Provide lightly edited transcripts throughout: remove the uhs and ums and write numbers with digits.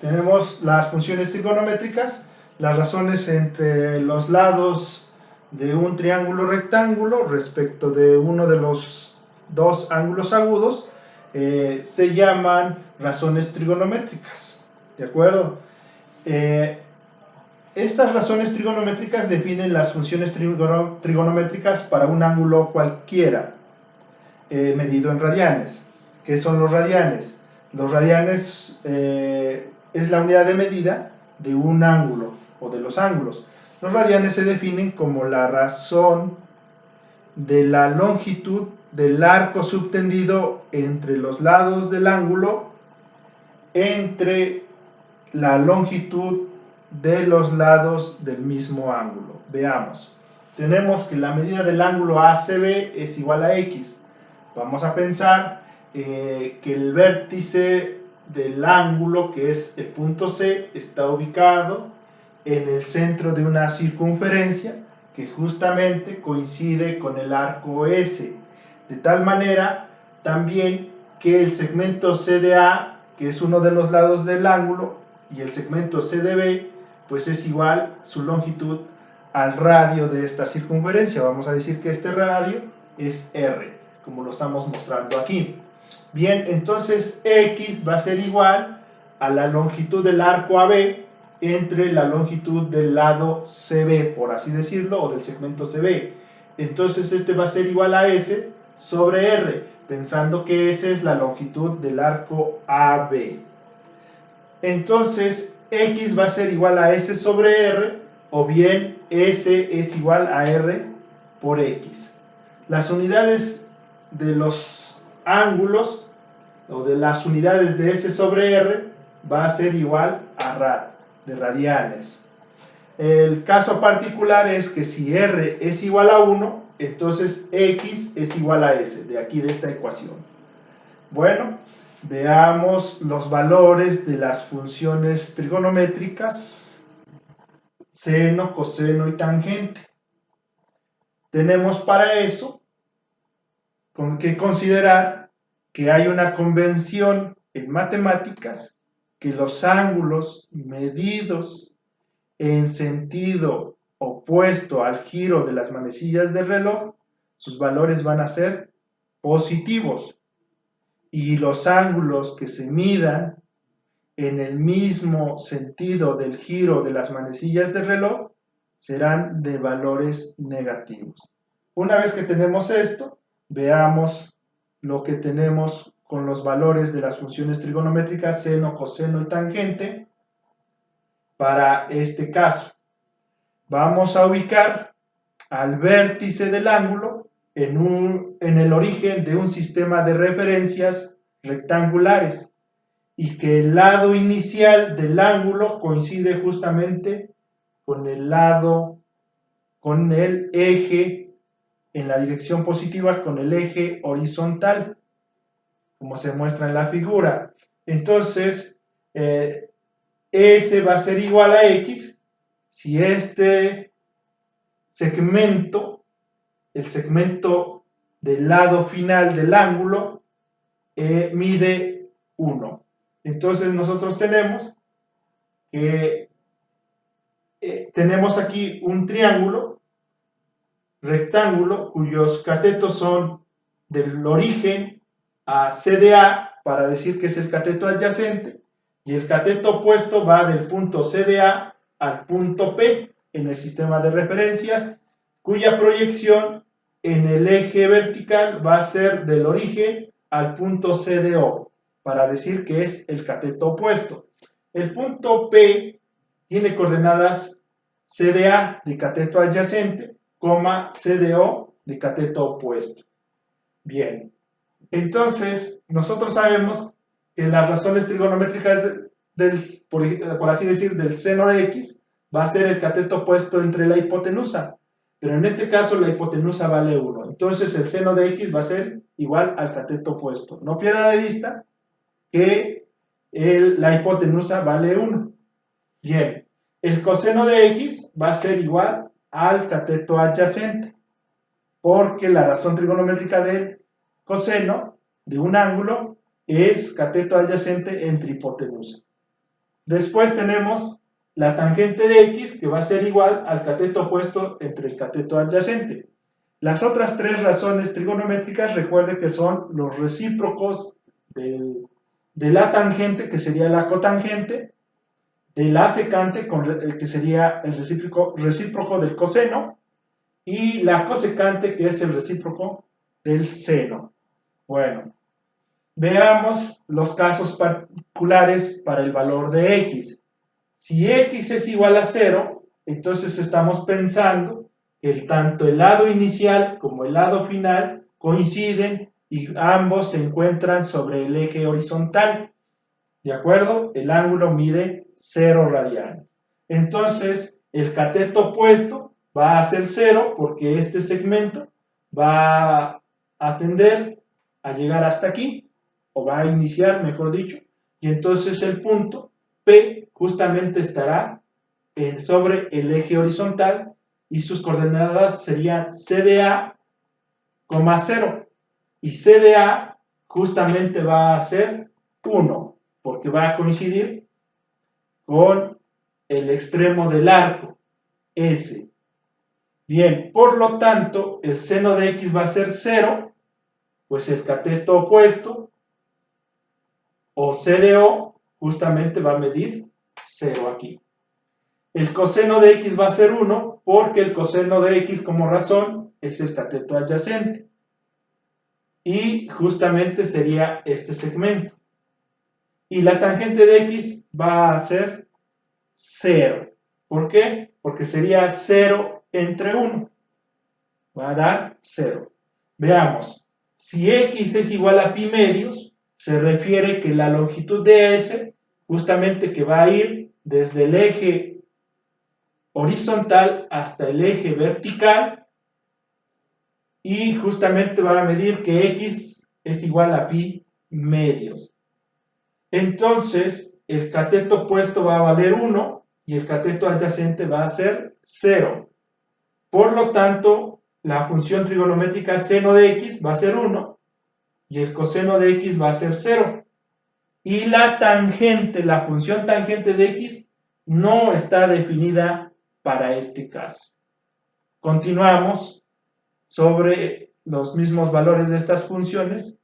tenemos las funciones trigonométricas, las razones entre los lados de un triángulo rectángulo respecto de uno de los dos ángulos agudos, se llaman razones trigonométricas, ¿de acuerdo? Estas razones trigonométricas definen las funciones trigonométricas para un ángulo cualquiera, medido en radianes. ¿Qué son los radianes? Los radianes es la unidad de medida de un ángulo o de los ángulos. Los radianes se definen como la razón de la longitud del arco subtendido entre los lados del ángulo entre la longitud de los lados del mismo ángulo. Veamos. Tenemos que la medida del ángulo ACB es igual a X. Vamos a pensar que el vértice del ángulo, que es el punto C, está ubicado en el centro de una circunferencia que justamente coincide con el arco S. De tal manera también que el segmento CDA, que es uno de los lados del ángulo, y el segmento CDB, pues es igual su longitud al radio de esta circunferencia. Vamos a decir que este radio es R, como lo estamos mostrando aquí. Bien, entonces X va a ser igual a la longitud del arco AB entre la longitud del lado CB, por así decirlo, o del segmento CB. Entonces este va a ser igual a S sobre R, pensando que S es la longitud del arco AB. Entonces X va a ser igual a S sobre R, o bien S es igual a R por X. Las unidades de los ángulos, o de las unidades de S sobre R, va a ser igual a rad, de radianes. El caso particular es que si R es igual a 1, entonces X es igual a S, de aquí de esta ecuación. Bueno, veamos los valores de las funciones trigonométricas, seno, coseno y tangente. Tenemos para eso que considerar que hay una convención en matemáticas que los ángulos medidos en sentido opuesto al giro de las manecillas del reloj, sus valores van a ser positivos, y los ángulos que se midan en el mismo sentido del giro de las manecillas del reloj serán de valores negativos. Una vez que tenemos esto, veamos lo que tenemos con los valores de las funciones trigonométricas seno, coseno y tangente para este caso. Vamos a ubicar al vértice del ángulo en el origen de un sistema de referencias rectangulares y que el lado inicial del ángulo coincide justamente con el eje en la dirección positiva, con el eje horizontal, como se muestra en la figura. Entonces, S va a ser igual a X si este segmento, el segmento del lado final del ángulo, mide 1. Entonces nosotros tenemos que tenemos aquí un triángulo rectángulo cuyos catetos son del origen a CDA, para decir que es el cateto adyacente, y el cateto opuesto va del punto CDA al punto P en el sistema de referencias, cuya proyección en el eje vertical va a ser del origen al punto CDO, para decir que es el cateto opuesto. El punto P tiene coordenadas CDA de cateto adyacente, CDO de cateto opuesto. Bien, entonces nosotros sabemos que las razones trigonométricas por así decir, del seno de X va a ser el cateto opuesto entre la hipotenusa, pero en este caso la hipotenusa vale 1, entonces el seno de X va a ser igual al cateto opuesto. No pierda de vista que la hipotenusa vale 1. Bien, el coseno de X va a ser igual al cateto adyacente, porque la razón trigonométrica del coseno de un ángulo es cateto adyacente entre hipotenusa. Después tenemos la tangente de x, que va a ser igual al cateto opuesto entre el cateto adyacente. Las otras tres razones trigonométricas, recuerde que son los recíprocos de la tangente, que sería la cotangente, de la secante, que sería el recíproco del coseno, y la cosecante, que es el recíproco del seno. Bueno, veamos los casos particulares para el valor de x. Si x es igual a 0, entonces estamos pensando que tanto el lado inicial como el lado final coinciden y ambos se encuentran sobre el eje horizontal. ¿De acuerdo? El ángulo mide 0 radianes. Entonces, el cateto opuesto va a ser 0 porque este segmento va a tender a llegar hasta aquí, o va a iniciar, mejor dicho, y entonces el punto P justamente estará sobre el eje horizontal y sus coordenadas serían CDA, 0, y CDA justamente va a ser 1, porque va a coincidir con el extremo del arco, S. Bien, por lo tanto, el seno de x va a ser 0, pues el cateto opuesto, o CDO, justamente va a medir 0 aquí. El coseno de x va a ser 1, porque el coseno de x como razón es el cateto adyacente. Y justamente sería este segmento. Y la tangente de x va a ser 0. ¿Por qué? Porque sería 0 entre 1. Va a dar 0. Veamos. Si x es igual a pi medios, se refiere que la longitud de S, justamente que va a ir desde el eje horizontal hasta el eje vertical, y justamente va a medir que x es igual a pi medios. Entonces, el cateto opuesto va a valer 1 y el cateto adyacente va a ser 0. Por lo tanto, la función trigonométrica seno de x va a ser 1 y el coseno de x va a ser 0. Y la tangente, la función tangente de x, no está definida para este caso. Continuamos sobre los mismos valores de estas funciones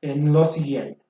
en lo siguiente.